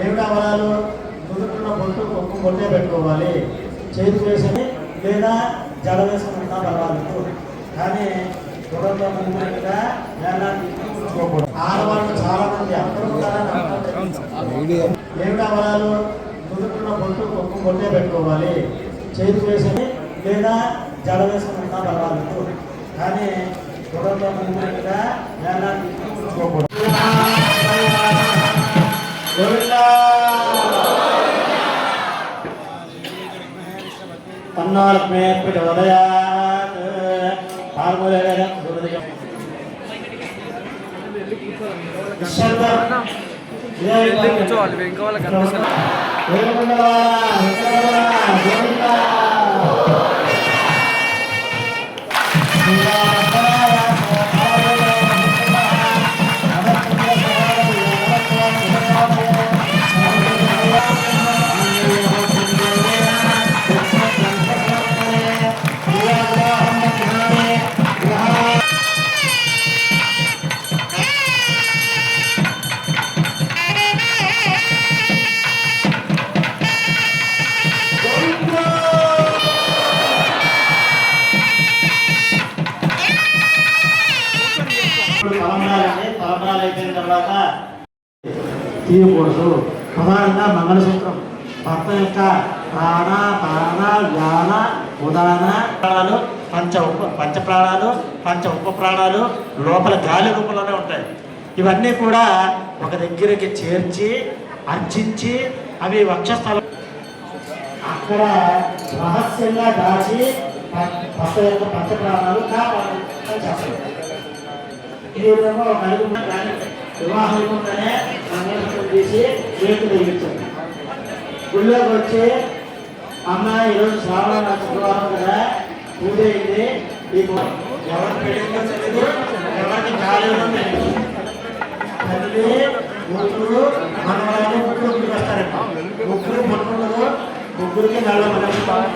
ఏమిటవరాలు కుదురుకున్న బొట్టే పెట్టుకోవాలి, చేతి వేసుకుని లేదా జడ వేసుకుని ఉంటా పర్వాలేదు, కానీ గొడవతో ముందుగా ఉంచుకోకూడదు. ఆడవాళ్ళు చాలా మంది అందరూ ఏమిటవరాలు కుదురుకున్న బొట్టే పెట్టుకోవాలి, చేతి వేసుకుని లేదా జడ వేసుకుని ఉంటా పర్వాలేదు, కానీ గొడవతో ముందుగా ఉంచుకోకూడదు. तन्नात्मे प्रचोदयात् फार्मुलेन गुरुदेव తలంబరాలు అయిపోయిన తర్వాత తీయకూడదు. ప్రధానంగా మంగళసూత్రం భర్త యొక్క ప్రాణ ప్రాణ వ్యాన ఉదాన ప్రాణాలు పంచ ప్రాణాలు పంచ ఉప ప్రాణాలు లోపల గాలి రూపంలోనే ఉంటాయి. ఇవన్నీ కూడా ఒక దగ్గరికి చేర్చి అర్చించి అవి వక్షస్థలం అక్కడ రహస్యంగా దాచి భర్త యొక్క పంచ ప్రాణాలు కాపాడు చేస్తారు. ఇది విధంగా ఒక అడుగున్న కానీ వివాహంలోనే మంగళసూత్రం తీసి చేతులు తగిలించారు. గుళ్ళోకి వచ్చి అమ్మాయి ఈరోజు శ్రావణ శుక్రవారం కదా పూజ అయింది, మీకు ఎవరికి పెళ్ళిందో తెలియదు, ఎవరికి కాలేదో తెలియదు, తల్లి ముగ్గురు మనవరాలు ముగ్గురు వస్తారంట. ముగ్గురు పట్టుకున్నారు, ముగ్గురికి నల్ల మన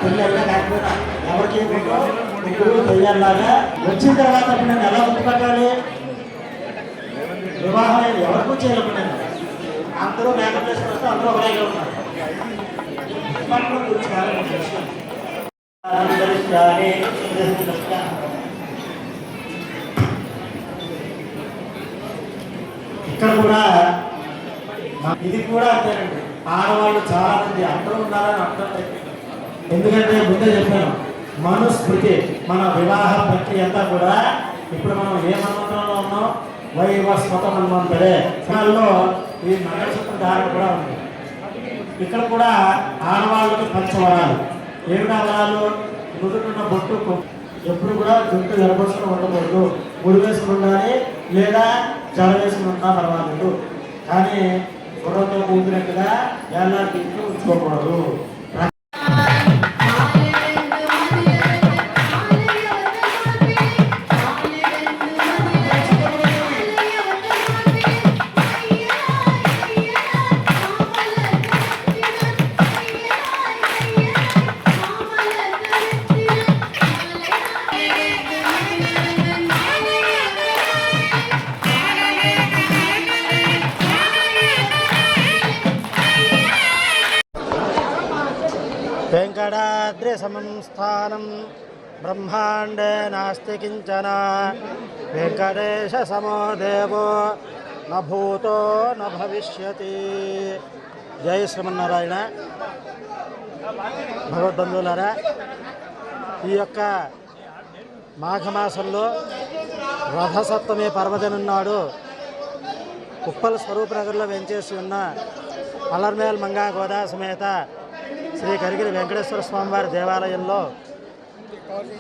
పెళ్ళి కాకపోతే ఎవరికి ముగ్గురు పెళ్ళలాగా వచ్చిన తర్వాత నేను ఎలా గుర్తుపట్టాలి? వివాహం ఎవరికూ చేయలేకుండా అందరూ మేకప్ చేసుకుని వస్తే అందరూ ఒకలాగే ఉన్నారు. ఇక్కడ కూడా ఇది కూడా అంతేనండి. ఆడవాళ్ళు చాలా మంది అందరూ ఉన్నారని అర్థం లేదు. ఎందుకంటే ముందే చెప్పాను, మనుస్మృతి మన వివాహ ప్రక్రియ అంతా కూడా ఇప్పుడు మనం ఏ మంత్రంలో ఉన్నాం, వైవస్వత మన్వంతరే దానిలో ఈ మంగళసూత్రం ధారణ కూడా ఉంది. ఇక్కడ కూడా ఆడవాళ్ళకి పంచవరాలు. ఏమిటి వరాలు? నుదుటిన్న బొట్టు ఎప్పుడు కూడా జుట్టు ఎరబోసుకుని ఉండకూడదు, ముడి వేసుకుని ఉండాలి లేదా జడ వేసుకుని ఉన్నా పర్వాలేదు, కానీ గుర్రంతో కూతున్నట్టుగా ఏళ్ళకి ఉంచుకోకూడదు. వెంకటాద్రి సమం స్థానం బ్రహ్మాండే నాస్తి కించన వెంకటేశ సమో దేవో న భూతో న భవిష్యతి. జై శ్రీమన్నారాయణ. భగవద్బంధువులారా, ఈ యొక్క మాఘమాసంలో రథసప్తమి పర్వదినం నాడు ఉప్పల్ స్వరూపనగర్లో వెంచేసి ఉన్న అలర్మేల్ మంగా గోదా సమేత శ్రీ కరిగిరి వెంకటేశ్వర స్వామివారి దేవాలయంలో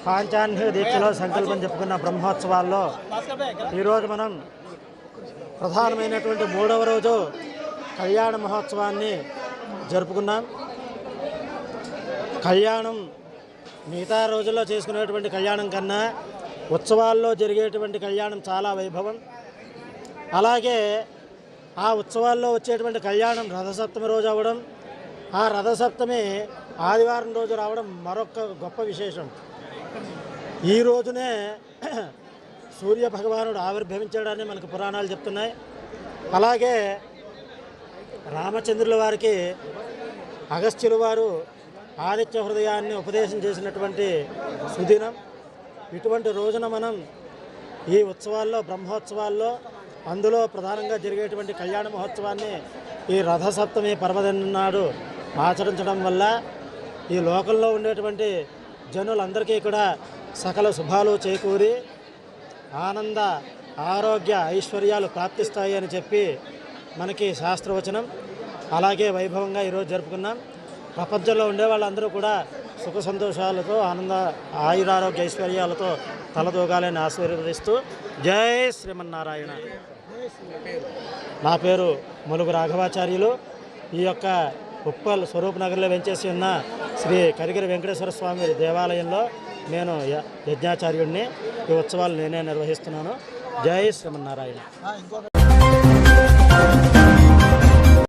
పాంచాన్య దీక్షలో సంకల్పం చెప్పుకున్న బ్రహ్మోత్సవాల్లో ఈరోజు మనం ప్రధానమైనటువంటి 3వ రోజు కళ్యాణ మహోత్సవాన్ని జరుపుకున్నాం. కళ్యాణం మిగతా రోజుల్లో చేసుకునేటువంటి కళ్యాణం కన్నా ఉత్సవాల్లో జరిగేటువంటి కళ్యాణం చాలా వైభవం. అలాగే ఆ ఉత్సవాల్లో వచ్చేటువంటి కళ్యాణం రథసప్తమి రోజు అవ్వడం, ఆ రథసప్తమి ఆదివారం రోజు రావడం మరొక గొప్ప విశేషం. ఈ రోజునే సూర్య భగవానుడు ఆవిర్భవించాడని మనకు పురాణాలు చెప్తున్నాయి. అలాగే రామచంద్రుల వారికి అగస్త్యుల వారు ఆదిత్య హృదయాన్ని ఉపదేశం చేసినటువంటి సుదినం. ఇటువంటి రోజున మనం ఈ ఉత్సవాల్లో బ్రహ్మోత్సవాల్లో అందులో ప్రధానంగా జరిగేటువంటి కళ్యాణ మహోత్సవాన్ని ఈ రథసప్తమి పర్వదినం నాడు ఆచరించడం వల్ల ఈ లోకంలో ఉండేటువంటి జనులందరికీ కూడా సకల శుభాలు చేకూరి ఆనంద ఆరోగ్య ఐశ్వర్యాలు ప్రాప్తిస్తాయి అని చెప్పి మనకి శాస్త్రవచనం. అలాగే వైభవంగా ఈరోజు జరుపుకున్నాం. ప్రపంచంలో ఉండే వాళ్ళందరూ కూడా సుఖ సంతోషాలతో ఆనంద ఆయురారోగ్య ఐశ్వర్యాలతో తలదూగాలని ఆశీర్వదిస్తూ జై శ్రీమన్నారాయణ. నా పేరు ములుగు రాఘవాచార్యులు. ఈ యొక్క ఉప్పల్ స్వరూప్ నగర్లో వెంచేసి ఉన్న శ్రీ కరిగిరి వెంకటేశ్వర స్వామి దేవాలయంలో నేను యజ్ఞాచార్యుడిని. ఈ ఉత్సవాలు నేనే నిర్వహిస్తున్నాను. జై శ్రీమన్నారాయణ.